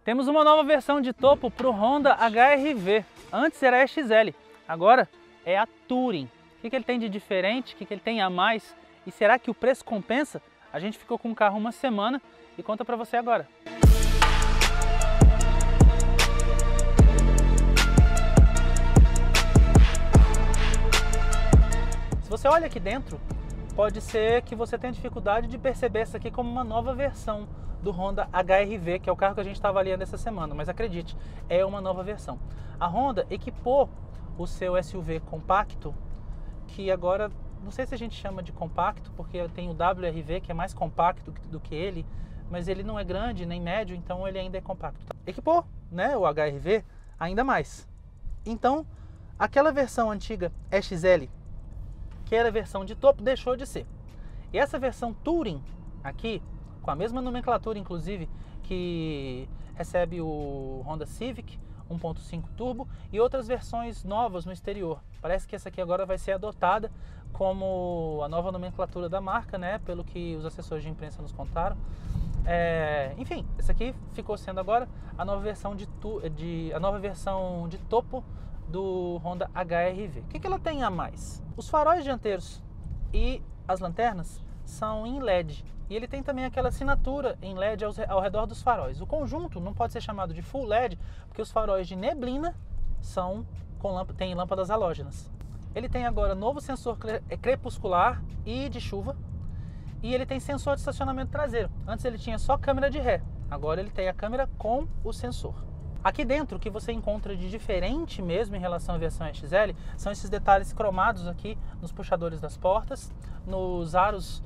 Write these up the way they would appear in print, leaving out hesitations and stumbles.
Temos uma nova versão de topo para o Honda HR-V. Antes era a XL, agora é a Touring. O que ele tem de diferente? O que ele tem a mais? E será que o preço compensa? A gente ficou com o carro uma semana e conta para você agora. Se você olha aqui dentro, pode ser que você tenha dificuldade de perceber essa aqui como uma nova versão do Honda HR-V, que é o carro que a gente está avaliando essa semana, mas acredite, é uma nova versão. A Honda equipou o seu SUV compacto, que agora, não sei se a gente chama de compacto, porque tem o WR-V, que é mais compacto do que ele, mas ele não é grande nem médio, então ele ainda é compacto. Equipou, né, o HR-V ainda mais. Então, aquela versão antiga XL, que era a versão de topo, deixou de ser. E essa versão Touring aqui, com a mesma nomenclatura inclusive, que recebe o Honda Civic 1.5 Turbo e outras versões novas no exterior. Parece que essa aqui agora vai ser adotada como a nova nomenclatura da marca, né? Pelo que os assessores de imprensa nos contaram. Enfim, essa aqui ficou sendo agora a nova versão de topo do Honda HR-V. O que ela tem a mais? Os faróis dianteiros e as lanternas são em LED. E ele tem também aquela assinatura em LED ao redor dos faróis. O conjunto não pode ser chamado de Full LED, porque os faróis de neblina têm lâmpadas halógenas. Ele tem agora novo sensor crepuscular e de chuva. E ele tem sensor de estacionamento traseiro. Antes ele tinha só câmera de ré. Agora ele tem a câmera com o sensor. Aqui dentro, o que você encontra de diferente mesmo em relação à versão XL, são esses detalhes cromados aqui nos puxadores das portas, nos aros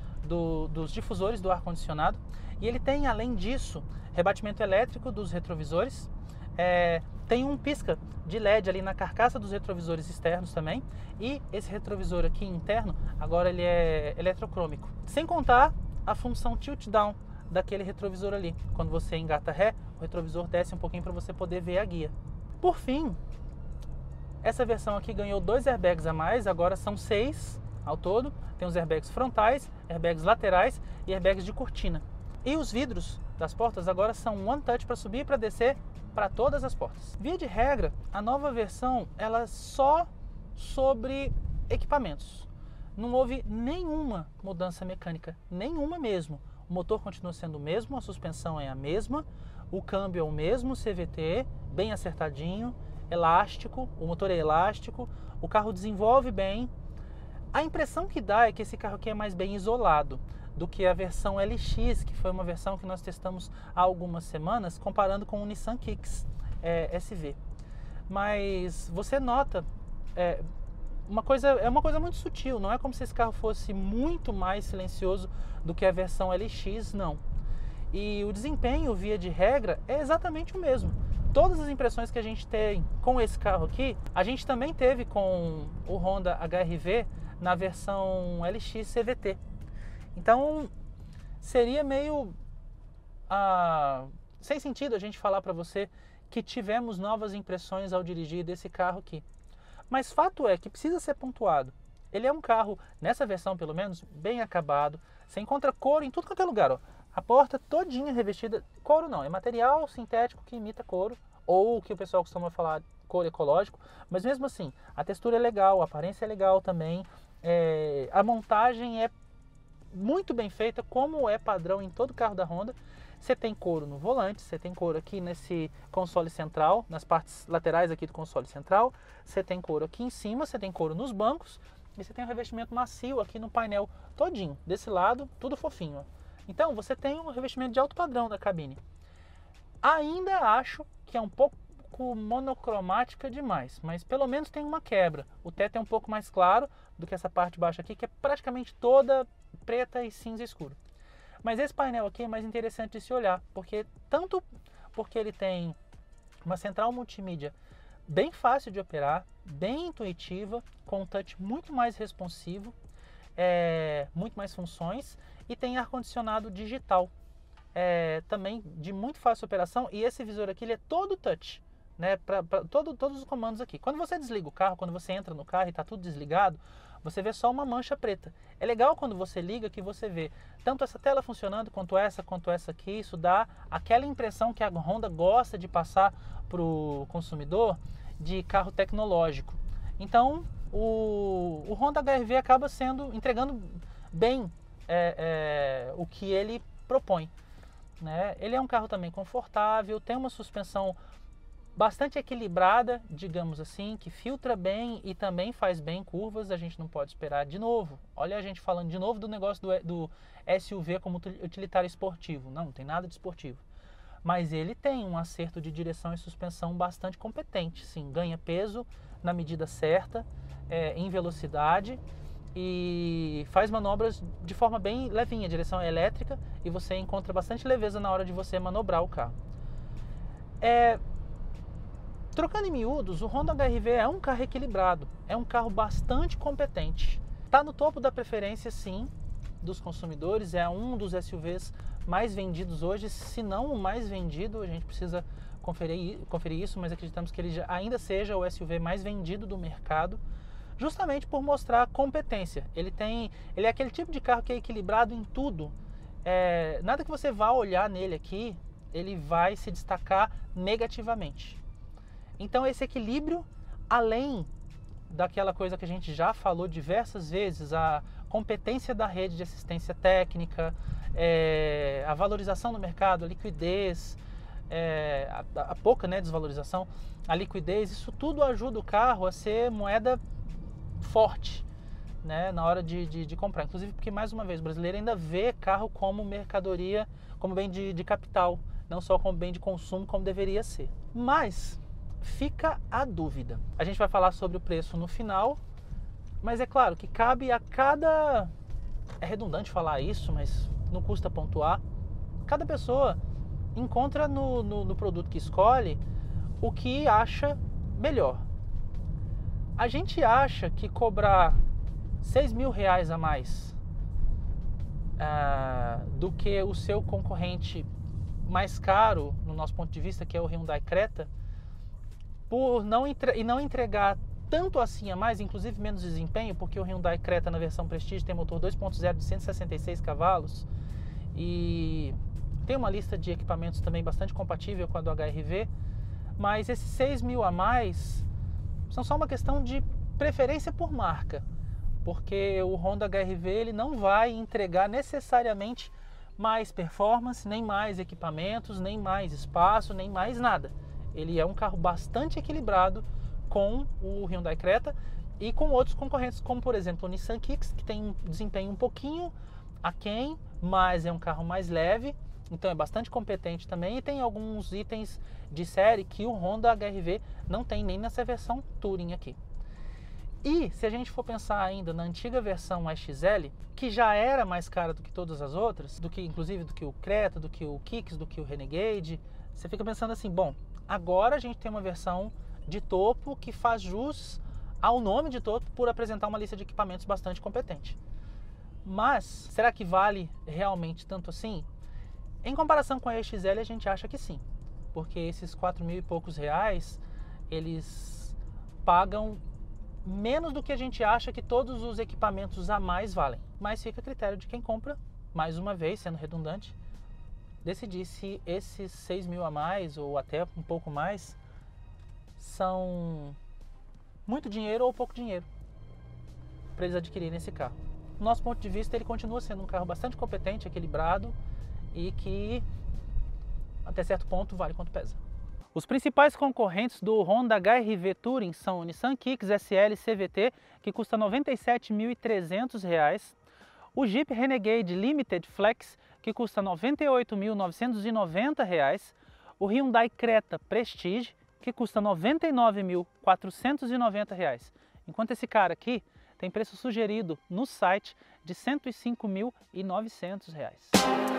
dos difusores do ar-condicionado. E ele tem, além disso, rebatimento elétrico dos retrovisores. Tem um pisca de LED ali na carcaça dos retrovisores externos também. E esse retrovisor aqui interno, agora ele é eletrocrômico. Sem contar a função tilt-down daquele retrovisor ali. Quando você engata ré, o retrovisor desce um pouquinho para você poder ver a guia. Por fim, essa versão aqui ganhou 2 airbags a mais, agora são 6 ao todo. Tem os airbags frontais, airbags laterais e airbags de cortina. E os vidros das portas agora são one touch para subir e para descer para todas as portas. Via de regra, a nova versão ela é só sobre equipamentos. Não houve nenhuma mudança mecânica, nenhuma mesmo. O motor continua sendo o mesmo, a suspensão é a mesma, o câmbio é o mesmo, CVT, bem acertadinho, elástico, o motor é elástico, o carro desenvolve bem. A impressão que dá é que esse carro aqui é mais bem isolado do que a versão LX, que foi uma versão que nós testamos há algumas semanas, comparando com o Nissan Kicks SV. Mas você nota, é uma coisa muito sutil, não é como se esse carro fosse muito mais silencioso do que a versão LX, não. E o desempenho, via de regra, é exatamente o mesmo. Todas as impressões que a gente tem com esse carro aqui, a gente também teve com o Honda HR-V na versão LX CVT. Então, seria meio sem sentido a gente falar para você que tivemos novas impressões ao dirigir desse carro aqui. Mas fato é que precisa ser pontuado. Ele é um carro, nessa versão pelo menos, bem acabado. Você encontra couro em tudo quanto é lugar. Ó. A porta todinha revestida. Couro não, é material sintético que imita couro. Ou o que o pessoal costuma falar, couro ecológico. Mas mesmo assim, a textura é legal, a aparência é legal também. A montagem é muito bem feita, como é padrão em todo carro da Honda. Você tem couro no volante, você tem couro aqui nesse console central, nas partes laterais aqui do console central, você tem couro aqui em cima, você tem couro nos bancos e você tem um revestimento macio aqui no painel todinho, desse lado, tudo fofinho. Ó. Então você tem um revestimento de alto padrão da cabine. Ainda acho que é um pouco monocromática demais, mas pelo menos tem uma quebra. O teto é um pouco mais claro do que essa parte de baixo aqui, que é praticamente toda preta e cinza escuro. Mas esse painel aqui é mais interessante de se olhar, tanto porque ele tem uma central multimídia bem fácil de operar, bem intuitiva, com um touch muito mais responsivo, muito mais funções, e tem ar-condicionado digital, também de muito fácil operação, e esse visor aqui ele é todo touch, né, para todos os comandos aqui. Quando você desliga o carro, quando você entra no carro e está tudo desligado, você vê só uma mancha preta. É legal quando você liga que você vê tanto essa tela funcionando quanto essa aqui. Isso dá aquela impressão que a Honda gosta de passar para o consumidor de carro tecnológico. Então o Honda HR-V acaba entregando bem o que ele propõe, né? Ele é um carro também confortável, tem uma suspensão bastante equilibrada, digamos assim, que filtra bem e também faz bem curvas. A gente não pode esperar de novo. Olha a gente falando de novo do negócio do SUV como utilitário esportivo. Não tem nada de esportivo. Mas ele tem um acerto de direção e suspensão bastante competente. Sim, ganha peso na medida certa, em velocidade e faz manobras de forma bem levinha. A direção é elétrica e você encontra bastante leveza na hora de você manobrar o carro. Trocando em miúdos, o Honda HR-V é um carro equilibrado, é um carro bastante competente. Está no topo da preferência, sim, dos consumidores, é um dos SUVs mais vendidos hoje, se não o mais vendido. A gente precisa conferir isso, mas acreditamos que ele ainda seja o SUV mais vendido do mercado, justamente por mostrar competência. Ele é aquele tipo de carro que é equilibrado em tudo. Nada que você vá olhar nele aqui, ele vai se destacar negativamente. Então esse equilíbrio, além daquela coisa que a gente já falou diversas vezes, a competência da rede de assistência técnica, a valorização no mercado, a liquidez, a pouca desvalorização, a liquidez, isso tudo ajuda o carro a ser moeda forte, né, na hora de comprar. Inclusive porque, mais uma vez, o brasileiro ainda vê carro como mercadoria, como bem de capital, não só como bem de consumo como deveria ser. Mas fica a dúvida. A gente vai falar sobre o preço no final, mas é claro que cabe a cada... É redundante falar isso, mas não custa pontuar. Cada pessoa encontra no produto que escolhe o que acha melhor. A gente acha que cobrar R$6.000 a mais do que o seu concorrente mais caro, no nosso ponto de vista, que é o Hyundai Creta, por não entregar tanto assim a mais, inclusive menos desempenho, porque o Hyundai Creta na versão Prestige tem motor 2.0 de 166 cavalos e tem uma lista de equipamentos também bastante compatível com a do HR-V, mas esses R$6.000 a mais são só uma questão de preferência por marca, porque o Honda HR-V ele não vai entregar necessariamente mais performance, nem mais equipamentos, nem mais espaço, nem mais nada. Ele é um carro bastante equilibrado com o Hyundai Creta e com outros concorrentes, como por exemplo o Nissan Kicks, que tem um desempenho um pouquinho aquém, mas é um carro mais leve, então é bastante competente também, e tem alguns itens de série que o Honda HR-V não tem nem nessa versão Touring aqui. E se a gente for pensar ainda na antiga versão XL, que já era mais cara do que todas as outras, inclusive do que o Creta, do que o Kicks, do que o Renegade, você fica pensando assim, bom, agora a gente tem uma versão de topo que faz jus ao nome de topo por apresentar uma lista de equipamentos bastante competente. Mas, será que vale realmente tanto assim? Em comparação com a XL, a gente acha que sim. Porque esses 4.000 e poucos reais, eles pagam menos do que a gente acha que todos os equipamentos a mais valem. Mas fica a critério de quem compra, mais uma vez, sendo redundante, decidir se esses 6.000 a mais ou até um pouco mais são muito dinheiro ou pouco dinheiro para eles adquirirem esse carro. Do nosso ponto de vista, ele continua sendo um carro bastante competente, equilibrado e que até certo ponto vale quanto pesa. Os principais concorrentes do Honda HR-V Touring são o Nissan Kicks SL CVT, que custa R$ 97.300, o Jeep Renegade Limited Flex, que custa R$ 98.990, o Hyundai Creta Prestige, que custa R$ 99.490, enquanto esse cara aqui tem preço sugerido no site de R$ 105.900.